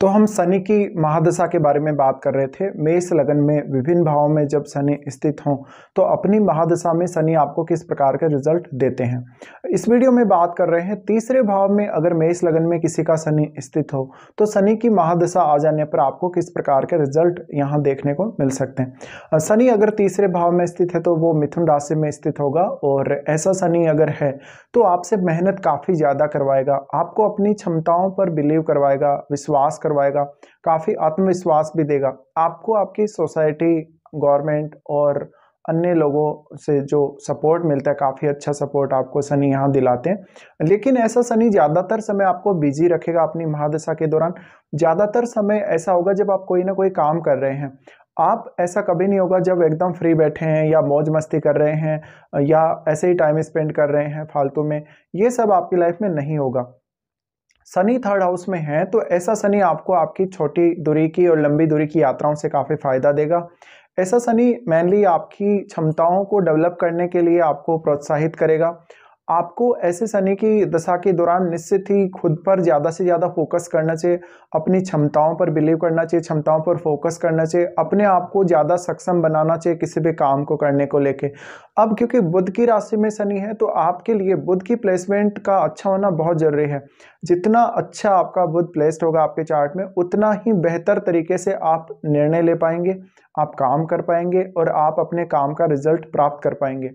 तो हम शनि की महादशा के बारे में बात कर रहे थे। मेष लगन में विभिन्न भावों में जब शनि स्थित हों तो अपनी महादशा में शनि आपको किस प्रकार के रिजल्ट देते हैं। इस वीडियो में बात कर रहे हैं तीसरे भाव में अगर मेष लगन में किसी का शनि स्थित हो तो शनि की महादशा आ जाने पर आपको किस प्रकार के रिजल्ट यहाँ देखने को मिल सकते हैं। शनि अगर तीसरे भाव में स्थित है तो वो मिथुन राशि में स्थित होगा और ऐसा शनि अगर है तो आपसे मेहनत काफ़ी ज़्यादा करवाएगा, आपको अपनी क्षमताओं पर बिलीव करवाएगा, विश्वास करवाएगा, काफ़ी आत्मविश्वास भी देगा। आपको आपकी सोसाइटी, गवर्नमेंट और अन्य लोगों से जो सपोर्ट मिलता है, काफ़ी अच्छा सपोर्ट आपको शनि यहाँ दिलाते हैं। लेकिन ऐसा शनि ज़्यादातर समय आपको बिजी रखेगा अपनी महादशा के दौरान। ज़्यादातर समय ऐसा होगा जब आप कोई ना कोई काम कर रहे हैं। आप ऐसा कभी नहीं होगा जब एकदम फ्री बैठे हैं या मौज मस्ती कर रहे हैं या ऐसे ही टाइम स्पेंड कर रहे हैं फालतू में। ये सब आपकी लाइफ में नहीं होगा। शनि थर्ड हाउस में है तो ऐसा शनि आपको आपकी छोटी दूरी की और लंबी दूरी की यात्राओं से काफ़ी फायदा देगा। ऐसा शनि मेनली आपकी क्षमताओं को डेवलप करने के लिए आपको प्रोत्साहित करेगा। आपको ऐसे शनि की दशा के दौरान निश्चित ही खुद पर ज़्यादा से ज़्यादा फोकस करना चाहिए, अपनी क्षमताओं पर बिलीव करना चाहिए, क्षमताओं पर फोकस करना चाहिए, अपने आप को ज़्यादा सक्षम बनाना चाहिए किसी भी काम को करने को लेके। अब क्योंकि बुध की राशि में शनि है तो आपके लिए बुध की प्लेसमेंट का अच्छा होना बहुत ज़रूरी है। जितना अच्छा आपका बुध प्लेस्ड होगा आपके चार्ट में उतना ही बेहतर तरीके से आप निर्णय ले पाएंगे, आप काम कर पाएंगे और आप अपने काम का रिजल्ट प्राप्त कर पाएंगे।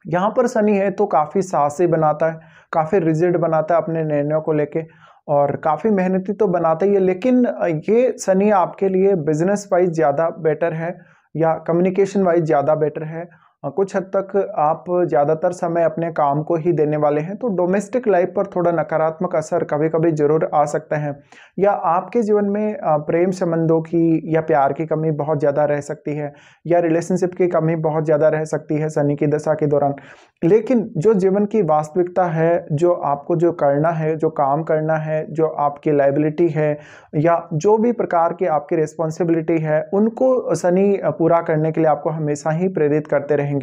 यहाँ पर शनि है तो काफ़ी साहसी बनाता है, काफ़ी रिजिड बनाता है अपने निर्णयों को लेके और काफ़ी मेहनती तो बनाता ही है। लेकिन ये शनि आपके लिए बिजनेस वाइज ज़्यादा बेटर है या कम्युनिकेशन वाइज ज़्यादा बेटर है। कुछ हद तक आप ज़्यादातर समय अपने काम को ही देने वाले हैं तो डोमेस्टिक लाइफ पर थोड़ा नकारात्मक असर कभी कभी जरूर आ सकता है या आपके जीवन में प्रेम संबंधों की या प्यार की कमी बहुत ज़्यादा रह सकती है या रिलेशनशिप की कमी बहुत ज़्यादा रह सकती है शनि की दशा के दौरान। लेकिन जो जीवन की वास्तविकता है, जो आपको जो करना है, जो काम करना है, जो आपकी लायबिलिटी है या जो भी प्रकार की आपकी रिस्पॉन्सिबिलिटी है, उनको शनि पूरा करने के लिए आपको हमेशा ही प्रेरित करते रहेंगे।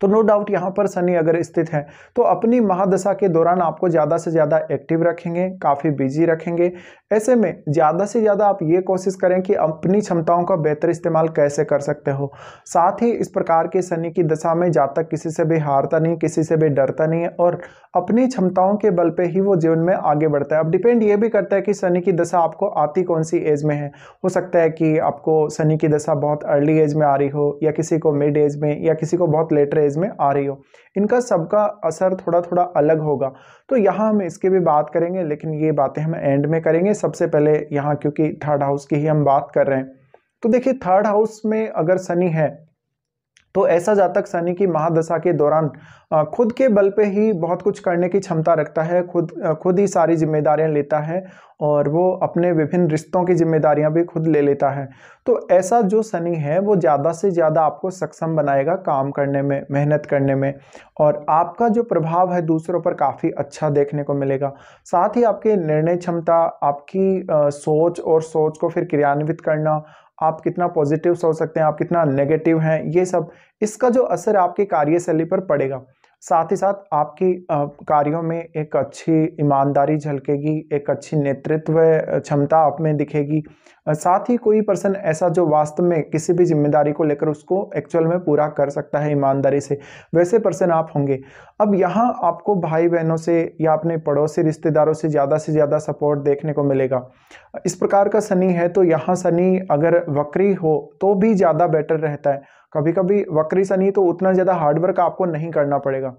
तो नो डाउट यहाँ पर शनि अगर स्थित है तो अपनी महादशा के दौरान आपको ज़्यादा से ज़्यादा एक्टिव रखेंगे, काफ़ी बिजी रखेंगे। ऐसे में ज़्यादा से ज़्यादा आप ये कोशिश करें कि अपनी क्षमताओं का बेहतर इस्तेमाल कैसे कर सकते हो। साथ ही इस प्रकार के शनि की दशा में जातक किसी से भी हारता नहीं, किसी से भी डरता नहीं है और अपनी क्षमताओं के बल पे ही वो जीवन में आगे बढ़ता है। अब डिपेंड ये भी करता है कि शनि की दशा आपको आती कौन सी एज में है। हो सकता है कि आपको शनि की दशा बहुत अर्ली एज में आ रही हो या किसी को मिड एज में या किसी को बहुत लेटर एज में आ रही हो। इनका सबका असर थोड़ा थोड़ा अलग होगा तो यहाँ हम इसकी भी बात करेंगे, लेकिन ये बातें हम एंड में करेंगे। सबसे पहले यहाँ क्योंकि थर्ड हाउस की ही हम बात कर रहे हैं तो देखिए थर्ड हाउस में अगर शनि है तो ऐसा जातक शनि की महादशा के दौरान खुद के बल पे ही बहुत कुछ करने की क्षमता रखता है, खुद ही सारी जिम्मेदारियां लेता है और वो अपने विभिन्न रिश्तों की जिम्मेदारियां भी खुद ले लेता है। तो ऐसा जो शनि है वो ज़्यादा से ज़्यादा आपको सक्षम बनाएगा काम करने में, मेहनत करने में और आपका जो प्रभाव है दूसरों पर काफ़ी अच्छा देखने को मिलेगा। साथ ही आपकी निर्णय क्षमता, आपकी सोच और सोच को फिर क्रियान्वित करना, आप कितना पॉजिटिव सोच सकते हैं, आप कितना नेगेटिव हैं, ये सब इसका जो असर आपकी कार्यशैली पर पड़ेगा। साथ ही साथ आपकी कार्यों में एक अच्छी ईमानदारी झलकेगी, एक अच्छी नेतृत्व क्षमता आप में दिखेगी। साथ ही कोई पर्सन ऐसा जो वास्तव में किसी भी जिम्मेदारी को लेकर उसको एक्चुअल में पूरा कर सकता है ईमानदारी से, वैसे पर्सन आप होंगे। अब यहाँ आपको भाई बहनों से या अपने पड़ोसी रिश्तेदारों से ज़्यादा सपोर्ट देखने को मिलेगा। इस प्रकार का शनि है तो यहाँ शनि अगर वक्री हो तो भी ज़्यादा बेटर रहता है। कभी कभी वक्री शनि तो उतना ज़्यादा हार्डवर्क आपको नहीं करना पड़ेगा।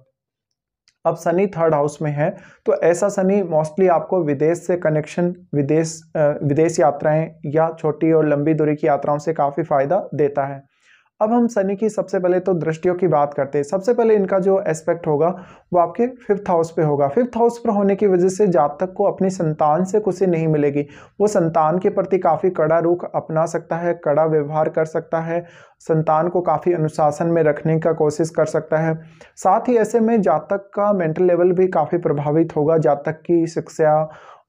अब शनि थर्ड हाउस में है तो ऐसा शनि मोस्टली आपको विदेश से कनेक्शन, विदेश यात्राएं या छोटी और लंबी दूरी की यात्राओं से काफ़ी फायदा देता है। अब हम शनि की सबसे पहले तो दृष्टियों की बात करते हैं। सबसे पहले इनका जो एस्पेक्ट होगा वो आपके फिफ्थ हाउस पे होगा। फिफ्थ हाउस पर होने की वजह से जातक को अपनी संतान से खुशी नहीं मिलेगी। वो संतान के प्रति काफ़ी कड़ा रुख अपना सकता है, कड़ा व्यवहार कर सकता है, संतान को काफ़ी अनुशासन में रखने का कोशिश कर सकता है। साथ ही ऐसे में जातक का मेंटल लेवल भी काफ़ी प्रभावित होगा। जातक की शिक्षा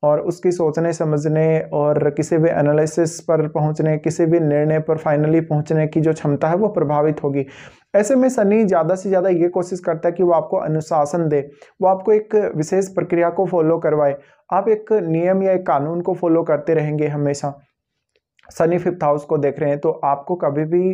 और उसकी सोचने समझने और किसी भी एनालिसिस पर पहुंचने, किसी भी निर्णय पर फाइनली पहुंचने की जो क्षमता है वो प्रभावित होगी। ऐसे में शनि ज़्यादा से ज़्यादा ये कोशिश करता है कि वो आपको अनुशासन दे, वो आपको एक विशेष प्रक्रिया को फॉलो करवाए, आप एक नियम या एक कानून को फॉलो करते रहेंगे हमेशा। शनि 5th हाउस को देख रहे हैं तो आपको कभी भी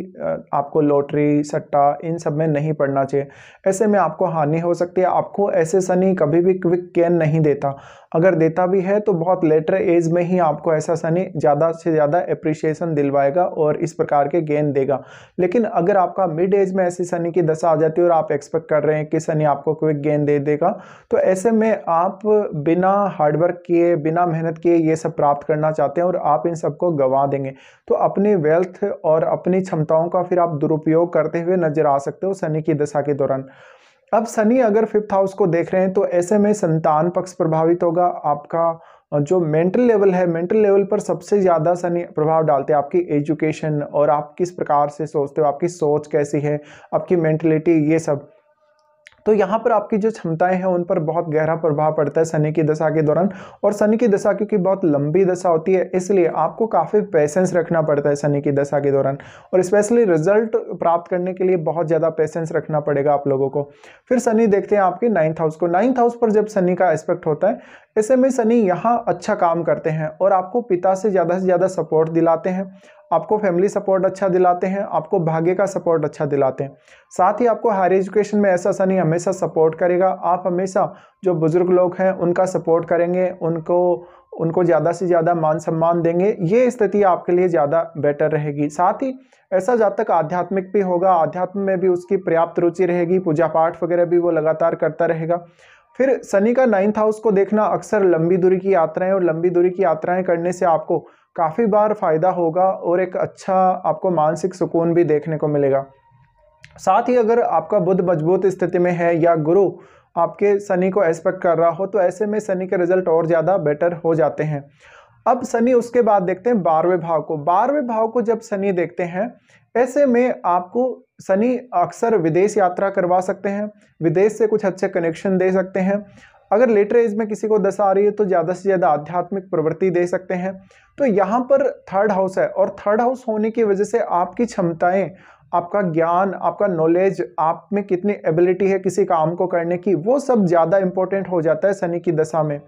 आपको लॉटरी सट्टा इन सब में नहीं पड़ना चाहिए। ऐसे में आपको हानि हो सकती है। आपको ऐसे शनि कभी भी क्विक गेन नहीं देता, अगर देता भी है तो बहुत लेटर एज में ही आपको ऐसा शनि ज़्यादा से ज़्यादा एप्रिसिएशन दिलवाएगा और इस प्रकार के गेन देगा। लेकिन अगर आपका मिड एज में ऐसी शनि की दशा आ जाती है और आप एक्सपेक्ट कर रहे हैं कि शनि आपको क्विक गेन दे देगा, तो ऐसे में आप बिना हार्डवर्क किए, बिना मेहनत किए ये सब प्राप्त करना चाहते हैं और आप इन सबको गंवा देंगे। तो अपनी वेल्थ और अपनी क्षमताओं का फिर आप दुरुपयोग करते हुए नजर आ सकते हो शनि की दशा के दौरान। अब शनि अगर 5th हाउस को देख रहे हैं तो ऐसे में संतान पक्ष प्रभावित होगा। आपका जो मेंटल लेवल है, मेंटल लेवल पर सबसे ज़्यादा शनि प्रभाव डालते हैं। आपकी एजुकेशन और आप किस प्रकार से सोचते हो, आपकी सोच कैसी है, आपकी मेंटलिटी, ये सब। तो यहाँ पर आपकी जो क्षमताएं हैं उन पर बहुत गहरा प्रभाव पड़ता है शनि की दशा के दौरान। और शनि की दशा क्योंकि बहुत लंबी दशा होती है, इसलिए आपको काफ़ी पेशेंस रखना पड़ता है शनि की दशा के दौरान, और स्पेशली रिजल्ट प्राप्त करने के लिए बहुत ज़्यादा पेशेंस रखना पड़ेगा आप लोगों को। फिर शनि देखते हैं आपके 9th हाउस को। 9th हाउस पर जब शनि का एस्पेक्ट होता है, ऐसे में शनि यहाँ अच्छा काम करते हैं और आपको पिता से ज़्यादा सपोर्ट दिलाते हैं, आपको फैमिली सपोर्ट अच्छा दिलाते हैं, आपको भाग्य का सपोर्ट अच्छा दिलाते हैं। साथ ही आपको हायर एजुकेशन में ऐसा शनि हमेशा सपोर्ट करेगा। आप हमेशा जो बुजुर्ग लोग हैं उनका सपोर्ट करेंगे, उनको ज़्यादा से ज़्यादा मान सम्मान देंगे। ये स्थिति आपके लिए ज़्यादा बेटर रहेगी। साथ ही ऐसा जातक आध्यात्मिक भी होगा, अध्यात्म में भी उसकी पर्याप्त रुचि रहेगी, पूजा पाठ वगैरह भी वो लगातार करता रहेगा। फिर शनि का 9th हाउस को देखना अक्सर लंबी दूरी की यात्राएं, और लंबी दूरी की यात्राएं करने से आपको काफ़ी बार फायदा होगा और एक अच्छा आपको मानसिक सुकून भी देखने को मिलेगा। साथ ही अगर आपका बुध मजबूत स्थिति में है या गुरु आपके शनि को एस्पेक्ट कर रहा हो, तो ऐसे में शनि के रिजल्ट और ज़्यादा बेटर हो जाते हैं। अब शनि उसके बाद देखते हैं 12वें भाव को। 12वें भाव को जब शनि देखते हैं, ऐसे में आपको शनि अक्सर विदेश यात्रा करवा सकते हैं, विदेश से कुछ अच्छे कनेक्शन दे सकते हैं। अगर लेटर एज में किसी को दशा आ रही है तो ज़्यादा से ज़्यादा आध्यात्मिक प्रवृत्ति दे सकते हैं। तो यहाँ पर 3rd हाउस है, और 3rd हाउस होने की वजह से आपकी क्षमताएं, आपका ज्ञान, आपका नॉलेज, आप में कितनी एबिलिटी है किसी काम को करने की, वो सब ज़्यादा इंपॉर्टेंट हो जाता है शनि की दशा में।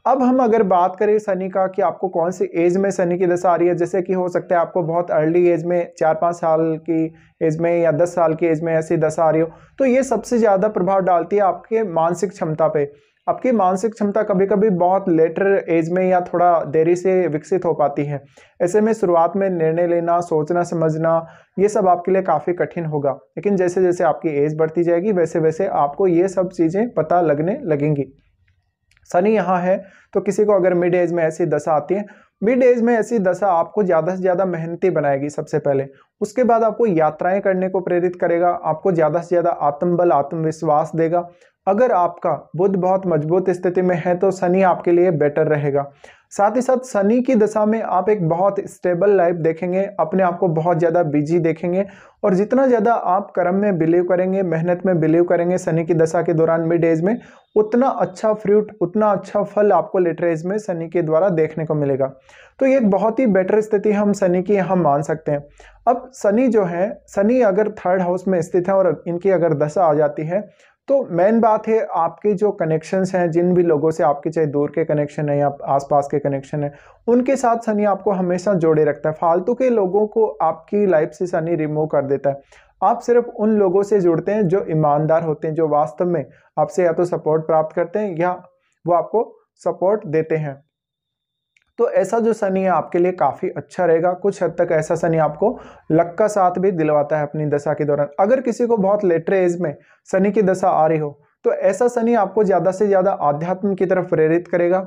अब हम अगर बात करें शनि का कि आपको कौन सी एज में शनि की दशा आ रही है, जैसे कि हो सकता है आपको बहुत अर्ली एज में 4-5 साल की एज में या 10 साल की एज में ऐसी दशा आ रही हो, तो ये सबसे ज़्यादा प्रभाव डालती है आपके मानसिक क्षमता पे। आपकी मानसिक क्षमता कभी कभी बहुत लेटर एज में या थोड़ा देरी से विकसित हो पाती है। ऐसे में शुरुआत में निर्णय लेना, सोचना समझना, ये सब आपके लिए काफ़ी कठिन होगा। लेकिन जैसे जैसे आपकी एज बढ़ती जाएगी वैसे वैसे आपको ये सब चीज़ें पता लगने लगेंगी। शनि यहाँ है तो किसी को अगर मिड एज में ऐसी दशा आती है, मिड एज में ऐसी दशा आपको ज़्यादा से ज़्यादा मेहनती बनाएगी सबसे पहले। उसके बाद आपको यात्राएं करने को प्रेरित करेगा, आपको ज़्यादा से ज़्यादा आत्मबल, आत्मविश्वास देगा। अगर आपका बुध बहुत मजबूत स्थिति में है तो शनि आपके लिए बेटर रहेगा। साथ ही साथ शनि की दशा में आप एक बहुत स्टेबल लाइफ देखेंगे, अपने आप को बहुत ज़्यादा बिजी देखेंगे, और जितना ज़्यादा आप कर्म में बिलीव करेंगे, मेहनत में बिलीव करेंगे शनि की दशा के दौरान मिड एज में, उतना अच्छा फ्रूट, उतना अच्छा फल आपको लेटर एज में शनि के द्वारा देखने को मिलेगा। तो ये एक बहुत ही बेटर स्थिति हम शनि की यहाँ मान सकते हैं। अब शनि जो है, शनि अगर 3rd हाउस में स्थित है और इनकी अगर दशा आ जाती है, तो मेन बात है आपके जो कनेक्शंस हैं, जिन भी लोगों से आपके चाहे दूर के कनेक्शन है या आसपास के कनेक्शन है, उनके साथ शनि आपको हमेशा जोड़े रखता है। फालतू के लोगों को आपकी लाइफ से शनि रिमूव कर देता है। आप सिर्फ उन लोगों से जुड़ते हैं जो ईमानदार होते हैं, जो वास्तव में आपसे या तो सपोर्ट प्राप्त करते हैं या वो आपको सपोर्ट देते हैं। तो ऐसा जो शनि है आपके लिए काफ़ी अच्छा रहेगा। कुछ हद तक ऐसा शनि आपको लक का साथ भी दिलवाता है अपनी दशा के दौरान। अगर किसी को बहुत लेटर एज में शनि की दशा आ रही हो तो ऐसा शनि आपको ज़्यादा से ज़्यादा आध्यात्म की तरफ प्रेरित करेगा,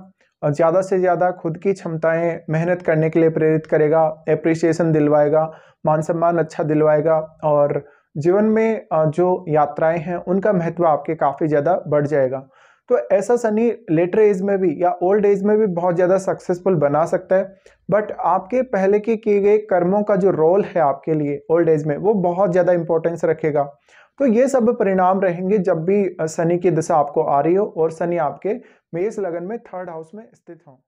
ज़्यादा से ज़्यादा खुद की क्षमताएं मेहनत करने के लिए प्रेरित करेगा, एप्रिसिएशन दिलवाएगा, मान सम्मान अच्छा दिलवाएगा, और जीवन में जो यात्राएं हैं उनका महत्व आपके काफ़ी ज़्यादा बढ़ जाएगा। तो ऐसा शनि लेटर एज में भी या ओल्ड एज में भी बहुत ज़्यादा सक्सेसफुल बना सकता है, बट आपके पहले के किए गए कर्मों का जो रोल है आपके लिए ओल्ड एज में, वो बहुत ज़्यादा इंपॉर्टेंस रखेगा। तो ये सब परिणाम रहेंगे जब भी शनि की दशा आपको आ रही हो और शनि आपके मेष लगन में 3rd हाउस में स्थित हो।